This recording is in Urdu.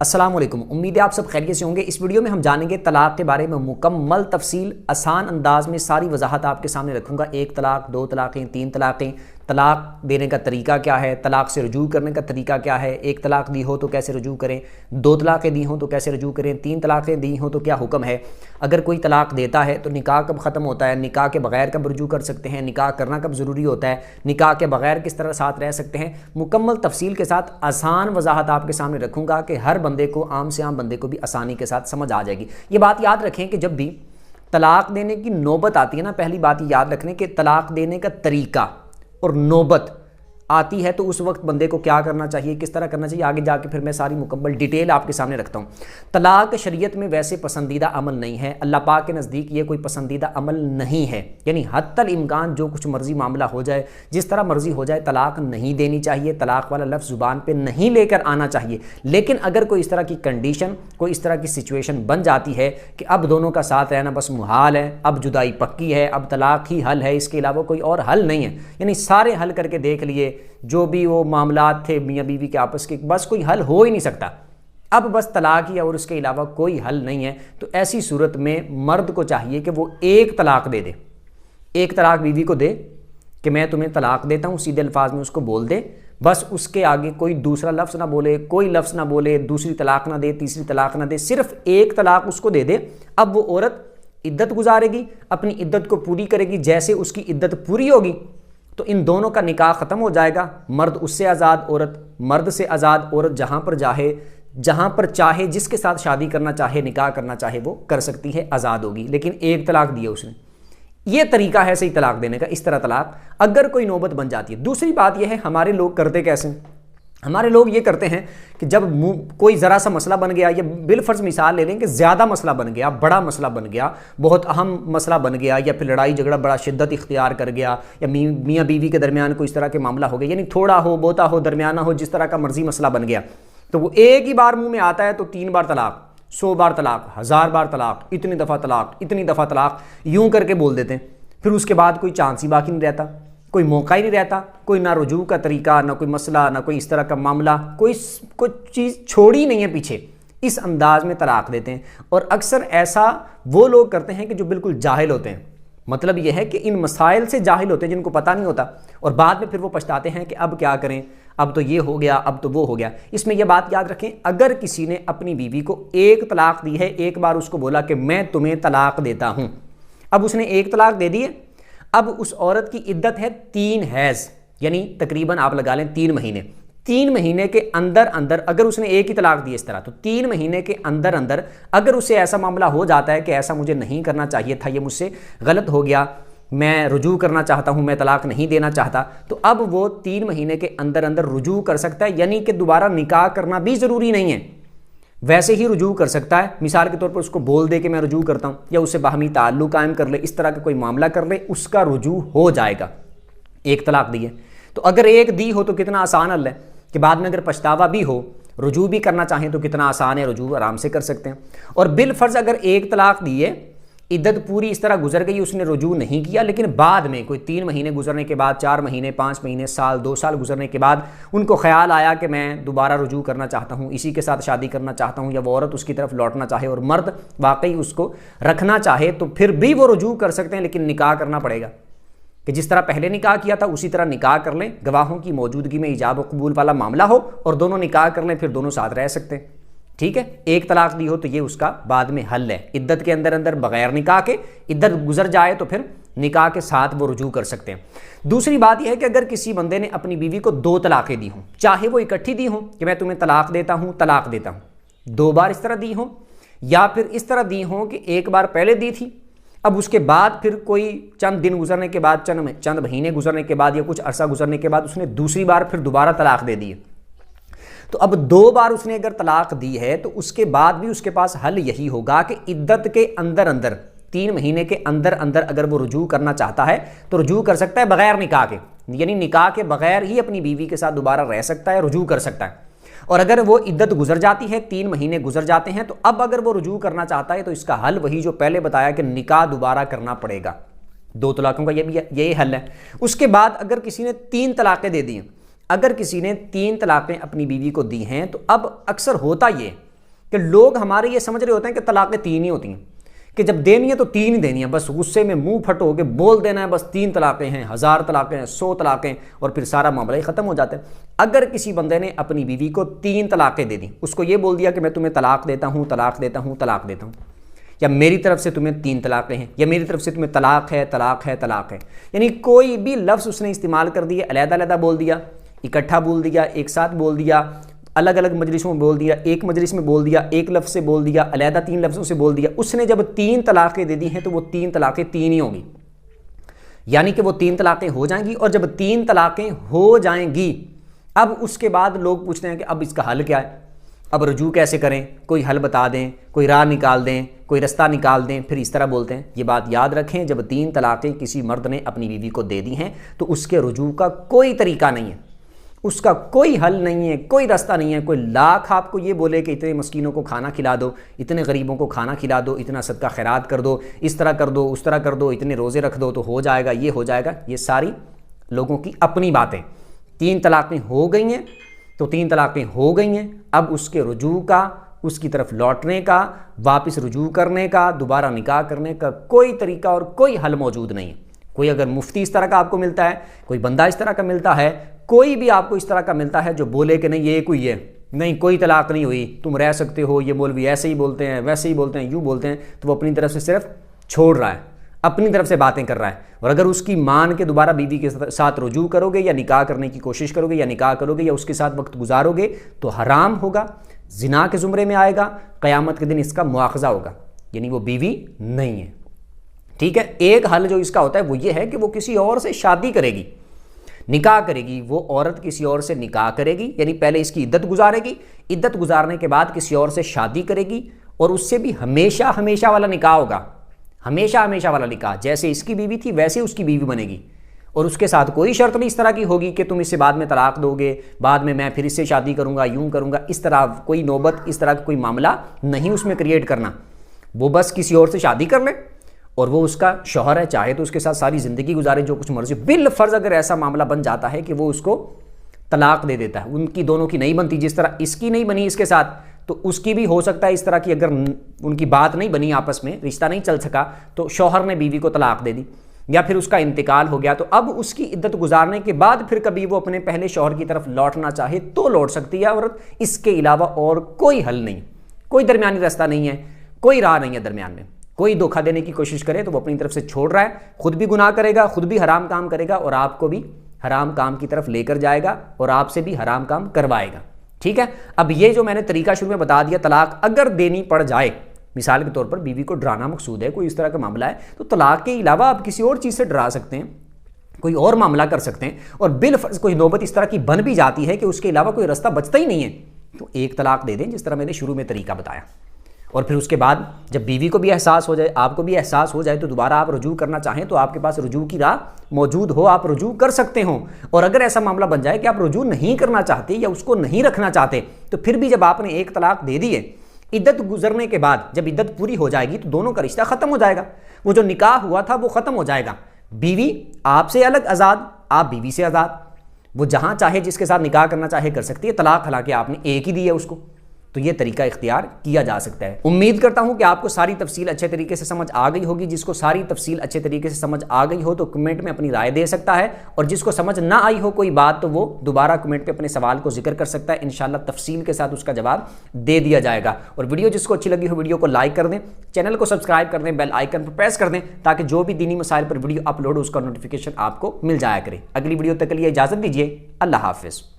السلام علیکم، امید ہے آپ سب خیریت سے ہوں گے۔ اس ویڈیو میں ہم جانیں گے طلاق کے بارے میں مکمل تفصیل، آسان انداز میں ساری وضاحت آپ کے سامنے رکھوں گا۔ 1 طلاق، 2 طلاقیں، 3 طلاقیں، طلاق دینے کا طریقہ کیا ہے، طلاق سے رجوع کرنے کا طریقہ کیا ہے، 1 طلاق دی ہو تو کیسے رجوع کریں، 2 طلاقیں دی ہوں تو کیسے رجوع کریں، 3 طلاقیں دی ہوں تو کیا حکم ہے، اگر کوئی طلاق دیتا ہے تو نکاح کب ختم ہوتا ہے، نکاح کے بغیر کب رجوع کر سکتے ہیں، نکاح کرنا کب ضروری ہوتا ہے، نکاح کے بغیر کس طرح ساتھ رہ سکتے ہیں، مکمل تفصیل کے ساتھ آسان وضاحت آپ کے سامنے رکھوں گا کہ ہر بندے کو، عام سے عام بندے کو بھی آسانی کے ساتھ سمجھ آ جائے گی۔ یہ بات یاد رکھیں کہ جب بھی طلاق دینے کی نوبت آتی ہے نا، پہلی بات یہ یاد رکھیں کہ طلاق دینے کا طریقہ اور نوبت آتی ہے تو اس وقت بندے کو کیا کرنا چاہیے، کس طرح کرنا چاہیے، آگے جا کے پھر میں ساری مکمل ڈیٹیل آپ کے سامنے رکھتا ہوں۔ طلاق شریعت میں ویسے پسندیدہ عمل نہیں ہے، اللہ پاک کے نزدیک یہ کوئی پسندیدہ عمل نہیں ہے، یعنی حتی الامکان جو کچھ مرضی معاملہ ہو جائے، جس طرح مرضی ہو جائے، طلاق نہیں دینی چاہیے، طلاق والا لفظ زبان پہ نہیں لے کر آنا چاہیے۔ لیکن اگر کوئی اس طرح کی کنڈیشن، کوئی اس طرح کی سچویشن بن جاتی ہے کہ اب دونوں کا ساتھ رہنا بس محال ہے، اب جدائی پکی ہے، اب طلاق ہی حل ہے، اس کے علاوہ کوئی اور حل نہیں ہے، یعنی سارے حل کر کے دیکھ لیے، جو بھی وہ معاملات تھے میاں بیوی کے آپس کے، بس کوئی حل ہو ہی نہیں سکتا، اب بس طلاق ہی اور اس کے علاوہ کوئی حل نہیں ہے، تو ایسی صورت میں مرد کو چاہیے کہ وہ 1 طلاق دے دے، 1 طلاق بیوی کو دے کہ میں تمہیں طلاق دیتا ہوں، سیدھے الفاظ میں اس کو بول دے، بس اس کے آگے کوئی دوسرا لفظ نہ بولے، کوئی لفظ نہ بولے، دوسری طلاق نہ دے، تیسری طلاق نہ دے، صرف 1 طلاق اس کو دے دے۔ اب وہ عورت عدت گزارے گی، اپنی عدت کو پوری کرے گی، جیسے اس کی عدت پوری ہوگی تو ان دونوں کا نکاح ختم ہو جائے گا، مرد اس سے آزاد، عورت مرد سے آزاد، عورت جہاں پر چاہے جس کے ساتھ شادی کرنا چاہے، نکاح کرنا چاہے وہ کر سکتی ہے، آزاد ہوگی۔ لیکن 1 طلاق دیا اس نے، یہ طریقہ ہے صحیح طلاق دینے کا، اس طرح طلاق اگر کوئی نوبت بن جاتی ہے۔ دوسری بات یہ ہے ہمارے لوگ کرتے کیسے، ہمارے لوگ یہ کرتے ہیں کہ جب کوئی ذرا سا مسئلہ بن گیا، یا بالفرض مثال لے لیں کہ زیادہ مسئلہ بن گیا، بڑا مسئلہ بن گیا، بہت اہم مسئلہ بن گیا، یا پھر لڑائی جھگڑا بڑا شدت اختیار کر گیا، یا میاں بیوی کے درمیان کوئی اس طرح کے معاملہ ہو گیا، یعنی تھوڑا ہو، بہتا ہو، درمیانہ ہو، جس طرح کا مرضی مسئلہ بن گیا، تو وہ ایک ہی بار منہ میں آتا ہے تو 3 بار طلاق، 100 بار طلاق، 1000 بار طلاق، اتنی دفعہ طلاق، اتنی دفعہ طلاق، یوں کر کے بول دیتے ہیں۔ پھر اس کے بعد کوئی چانس ہی باقی نہیں رہتا، کوئی موقع ہی نہیں رہتا، کوئی نہ رجوع کا طریقہ، نہ کوئی مسئلہ، نہ کوئی اس طرح کا معاملہ، کوئی چیز چھوڑی نہیں ہے پیچھے، اس انداز میں طلاق دیتے ہیں۔ اور اکثر ایسا وہ لوگ کرتے ہیں کہ جو بالکل جاہل ہوتے ہیں، مطلب یہ ہے کہ ان مسائل سے جاہل ہوتے ہیں، جن کو پتہ نہیں ہوتا، اور بعد میں پھر وہ پچھتاتے ہیں کہ اب کیا کریں، اب تو یہ ہو گیا، اب تو وہ ہو گیا۔ اس میں یہ بات یاد رکھیں، اگر کسی نے اپنی بیوی کو 1 طلاق دی ہے، ایک بار اس کو بولا کہ میں تمہیں طلاق دیتا ہوں، اب اس نے 1 طلاق دے دی ہے، اب اس عورت کی عدت ہے 3 حیض، یعنی تقریباً آپ لگا لیں 3 مہینے۔ 3 مہینے کے اندر اگر اس نے 1 ہی طلاق دی اس طرح، تو 3 مہینے کے اندر اگر اسے ایسا معاملہ ہو جاتا ہے کہ ایسا مجھے نہیں کرنا چاہیے تھا، یہ مجھ سے غلط ہو گیا، میں رجوع کرنا چاہتا ہوں، میں طلاق نہیں دینا چاہتا، تو اب وہ 3 مہینے کے اندر رجوع کر سکتا ہے، یعنی کہ دوبارہ نکاح کرنا بھی ضروری نہیں ہے، ویسے ہی رجوع کر سکتا ہے۔ مثال کے طور پر اس کو بول دے کہ میں رجوع کرتا ہوں، یا اس سے باہمی تعلق قائم کر لے، اس طرح کا کوئی معاملہ کر لے، اس کا رجوع ہو جائے گا۔ 1 طلاق دی ہے تو اگر 1 دی ہو تو کتنا آسان حل ہے کہ بعد میں اگر پچھتاوا بھی ہو، رجوع بھی کرنا چاہیں تو کتنا آسان ہے، رجوع آرام سے کر سکتے ہیں۔ اور بالفرض اگر 1 طلاق دی ہے، عدت پوری اس طرح گزر گئی، اس نے رجوع نہیں کیا، لیکن بعد میں کوئی 3 مہینے گزرنے کے بعد، 4 مہینے، 5 مہینے، سال، 2 سال گزرنے کے بعد ان کو خیال آیا کہ میں دوبارہ رجوع کرنا چاہتا ہوں، اسی کے ساتھ شادی کرنا چاہتا ہوں، یا وہ عورت اس کی طرف لوٹنا چاہے اور مرد واقعی اس کو رکھنا چاہے، تو پھر بھی وہ رجوع کر سکتے ہیں، لیکن نکاح کرنا پڑے گا کہ جس طرح پہلے نکاح کیا تھا اسی طرح نکاح کر لیں، گواہوں کی موجودگی میں ایجاب و قبول والا معاملہ ہو، اور دونوں نکاح کر لیں، پھر دونوں ساتھ رہ سکتے ہیں، ٹھیک ہے۔ 1 طلاق دی ہو تو یہ اس کا بعد میں حل ہے، عدت کے اندر بغیر نکاح کے، عدت گزر جائے تو پھر نکاح کے ساتھ وہ رجوع کر سکتے ہیں۔ دوسری بات یہ ہے کہ اگر کسی بندے نے اپنی بیوی کو 2 طلاقیں دی ہوں، چاہے وہ اکٹھی دی ہوں کہ میں تمہیں طلاق دیتا ہوں، 2 بار اس طرح دی ہوں، یا پھر اس طرح دی ہوں کہ 1 بار پہلے دی تھی، اب اس کے بعد پھر کوئی چند دن گزرنے کے بعد، چند مہینے گزرنے کے بعد، یا کچھ عرصہ گزرنے کے بعد اس نے دوسری بار پھر دوبارہ طلاق دے دی ہے، تو اب 2 بار اس نے اگر طلاق دی ہے تو اس کے بعد بھی اس کے پاس حل یہی ہوگا کہ عدت کے اندر 3 مہینے کے اندر اگر وہ رجوع کرنا چاہتا ہے تو رجوع کر سکتا ہے بغیر نکاح کے، یعنی نکاح کے بغیر ہی اپنی بیوی کے ساتھ دوبارہ رہ سکتا ہے، رجوع کر سکتا ہے۔ اور اگر وہ عدت گزر جاتی ہے، 3 مہینے گزر جاتے ہیں، تو اب اگر وہ رجوع کرنا چاہتا ہے تو اس کا حل وہی جو پہلے بتایا کہ نکاح دوبارہ کرنا پڑے گا۔ 2 طلاقوں کا یہی حل ہے۔ اس کے بعد اگر کسی نے 3 طلاقیں دے دی ہیں، اگر کسی نے 3 طلاقیں اپنی بیوی کو دی ہیں، تو اب اکثر ہوتا یہ کہ لوگ ہمارے یہ سمجھ رہے ہوتے ہیں کہ طلاقیں 3 ہی ہوتی ہیں، کہ جب دینی ہے تو 3 ہی دینی ہے، بس غصے میں منہ پھٹ ہو کے بول دینا ہے، بس 3 طلاقیں ہیں، 1000 طلاقیں ہیں، 100 طلاقیں، اور پھر سارا معاملہ ہی ختم ہو جاتا ہے۔ اگر کسی بندے نے اپنی بیوی کو 3 طلاقیں دے دیں، اس کو یہ بول دیا کہ میں تمہیں طلاق دیتا ہوں، طلاق دیتا ہوں، طلاق دیتا ہوں، یا میری طرف سے تمہیں 3 طلاقیں ہیں، یا میری طرف سے تمہیں طلاق ہے، طلاق ہے، طلاق ہے، یعنی کوئی بھی لفظ اس نے استعمال کر دیا، علیحدہ علیحدہ بول دیا، اکٹھا بول دیا، ایک ساتھ بول دیا، الگ الگ مجلسوں میں بول دیا، ایک مجلس میں بول دیا، ایک لفظ سے بول دیا، علیحدہ 3 لفظوں سے بول دیا، اس نے جب 3 طلاقیں دے دی ہیں تو وہ 3 طلاقیں 3 ہی ہوں گی، یعنی کہ وہ 3 طلاقیں ہو جائیں گی۔ اور جب 3 طلاقیں ہو جائیں گی، اب اس کے بعد لوگ پوچھتے ہیں کہ اب اس کا حل کیا ہے، اب رجوع کیسے کریں، کوئی حل بتا دیں، کوئی راہ نکال دیں، کوئی رستہ نکال دیں، پھر اس طرح بولتے ہیں۔ یہ بات یاد رکھیں، جب 3 طلاقیں کسی مرد نے اپنی بیوی کو دے دی ہیں تو اس کے رجوع کا کوئی طریقہ نہیں ہے، اس کا کوئی حل نہیں ہے، کوئی راستہ نہیں ہے۔ کوئی لاکھ آپ کو یہ بولے کہ اتنے مسکینوں کو کھانا کھلا دو، اتنے غریبوں کو کھانا کھلا دو، اتنا صدقہ خیرات کر دو، اس طرح کر دو، اس طرح کر دو، اتنے روزے رکھ دو تو ہو جائے گا، یہ ہو جائے گا، یہ ساری لوگوں کی اپنی باتیں۔ 3 طلاقیں ہو گئی ہیں تو 3 طلاقیں ہو گئی ہیں، اب اس کے رجوع کا، اس کی طرف لوٹنے کا، واپس رجوع کرنے کا، دوبارہ نکاح کرنے کا کوئی طریقہ اور کوئی حل موجود نہیں ہے۔ کوئی اگر مفتی اس طرح کا آپ کو ملتا ہے، کوئی بندہ اس طرح کا ملتا ہے، کوئی بھی آپ کو اس طرح کا ملتا ہے جو بولے کہ نہیں یہ کوئی ہے، نہیں کوئی طلاق نہیں ہوئی، تم رہ سکتے ہو، یہ مولوی ایسے ہی بولتے ہیں، ویسے ہی بولتے ہیں، یوں بولتے ہیں، تو وہ اپنی طرف سے صرف چھوڑ رہا ہے، اپنی طرف سے باتیں کر رہا ہے۔ اور اگر اس کی مان کے دوبارہ بیوی کے ساتھ رجوع کرو گے، یا نکاح کرنے کی کوشش کرو گے، یا نکاح کرو گے، یا اس کے ساتھ وقت گزارو گے تو حرام ہوگا، زنا کے زمرے میں آئے گا، قیامت کے دن اس کا مواخذہ ہوگا، یعنی وہ بیوی نہیں ہے۔ ٹھیک ہے، ایک حل جو اس کا ہوتا ہے وہ یہ ہے کہ وہ کسی اور سے شادی کرے گی، نکاح کرے گی، وہ عورت کسی اور سے نکاح کرے گی، یعنی پہلے اس کی عدت گزارے گی، عدت گزارنے کے بعد کسی اور سے شادی کرے گی، اور اس سے بھی ہمیشہ ہمیشہ والا نکاح ہوگا، ہمیشہ ہمیشہ والا نکاح، جیسے اس کی بیوی تھی ویسے اس کی بیوی بنے گی، اور اس کے ساتھ کوئی شرط نہیں اس طرح کی ہوگی کہ تم اس سے بعد میں طلاق دو گے، بعد میں پھر اس سے شادی کروں گا، یوں کروں گا، اس طرح کوئی نوبت، اس طرح کا کوئی معاملہ نہیں اس میں کریٹ کرنا۔ وہ بس کسی اور سے شادی کر لے اور وہ اس کا شوہر ہے، چاہے تو اس کے ساتھ ساری زندگی گزارے جو کچھ مرضی، بالفرض اگر ایسا معاملہ بن جاتا ہے کہ وہ اس کو طلاق دے دیتا ہے، ان کی دونوں کی نہیں بنتی، جس طرح اس کی نہیں بنی اس کے ساتھ تو اس کی بھی ہو سکتا ہے اس طرح کی، اگر ان کی بات نہیں بنی آپس میں، رشتہ نہیں چل سکا تو شوہر نے بیوی کو طلاق دے دی، یا پھر اس کا انتقال ہو گیا، تو اب اس کی عدت گزارنے کے بعد پھر کبھی وہ اپنے پہلے شوہر کی طرف لوٹنا چاہے تو لوٹ سکتی ہے عورت، اس کے علاوہ اور کوئی حل نہیں، کوئی درمیانی راستہ نہیں ہے، کوئی راہ نہیں ہے درمیان میں۔ کوئی دھوکہ دینے کی کوشش کرے تو وہ اپنی طرف سے چھوڑ رہا ہے، خود بھی گناہ کرے گا، خود بھی حرام کام کرے گا، اور آپ کو بھی حرام کام کی طرف لے کر جائے گا، اور آپ سے بھی حرام کام کروائے گا۔ ٹھیک ہے، اب یہ جو میں نے طریقہ شروع میں بتا دیا، طلاق اگر دینی پڑ جائے، مثال کے طور پر بیوی کو ڈرانا مقصود ہے، کوئی اس طرح کا معاملہ ہے، تو طلاق کے علاوہ آپ کسی اور چیز سے ڈرا سکتے ہیں، کوئی اور معاملہ کر سکتے ہیں، اور بالفرض کوئی نوبت اس طرح کی بن بھی جاتی ہے کہ اس کے علاوہ کوئی راستہ بچتا ہی نہیں ہے، تو 1 طلاق دے دیں، جس طرح میں نے شروع میں طریقہ بتایا۔ اور پھر اس کے بعد جب بیوی کو بھی احساس ہو جائے، آپ کو بھی احساس ہو جائے، تو دوبارہ آپ رجوع کرنا چاہیں تو آپ کے پاس رجوع کی راہ موجود ہو، آپ رجوع کر سکتے ہوں۔ اور اگر ایسا معاملہ بن جائے کہ آپ رجوع نہیں کرنا چاہتے یا اس کو نہیں رکھنا چاہتے، تو پھر بھی جب آپ نے 1 طلاق دے دی ہے، عدت گزرنے کے بعد جب عدت پوری ہو جائے گی تو دونوں کا رشتہ ختم ہو جائے گا، وہ جو نکاح ہوا تھا وہ ختم ہو جائے گا، بیوی آپ سے الگ آزاد، آپ بیوی سے آزاد، وہ جہاں چاہے جس کے ساتھ نکاح کرنا چاہے کر سکتی ہے، طلاق حالانکہ آپ نے ایک ہی دی ہے اس کو، تو یہ طریقہ اختیار کیا جا سکتا ہے۔ امید کرتا ہوں کہ آپ کو ساری تفصیل اچھے طریقے سے سمجھ آ گئی ہوگی۔ جس کو ساری تفصیل اچھے طریقے سے سمجھ آ گئی ہو تو کمنٹ میں اپنی رائے دے سکتا ہے، اور جس کو سمجھ نہ آئی ہو کوئی بات تو وہ دوبارہ کمنٹ پہ اپنے سوال کو ذکر کر سکتا ہے، انشاءاللہ تفصیل کے ساتھ اس کا جواب دے دیا جائے گا۔ اور ویڈیو جس کو اچھی لگی ہو ویڈیو کو لائک کر دیں، چینل کو سبسکرائب کر دیں، بیل آئیکن پر پریس کر دیں تاکہ جو بھی دینی مسائل پر ویڈیو اپلوڈ ہو اس کا نوٹیفیکیشن آپ کو مل جایا کرے۔ اگلی ویڈیو تک کے لیے اجازت دیجیے، اللہ حافظ۔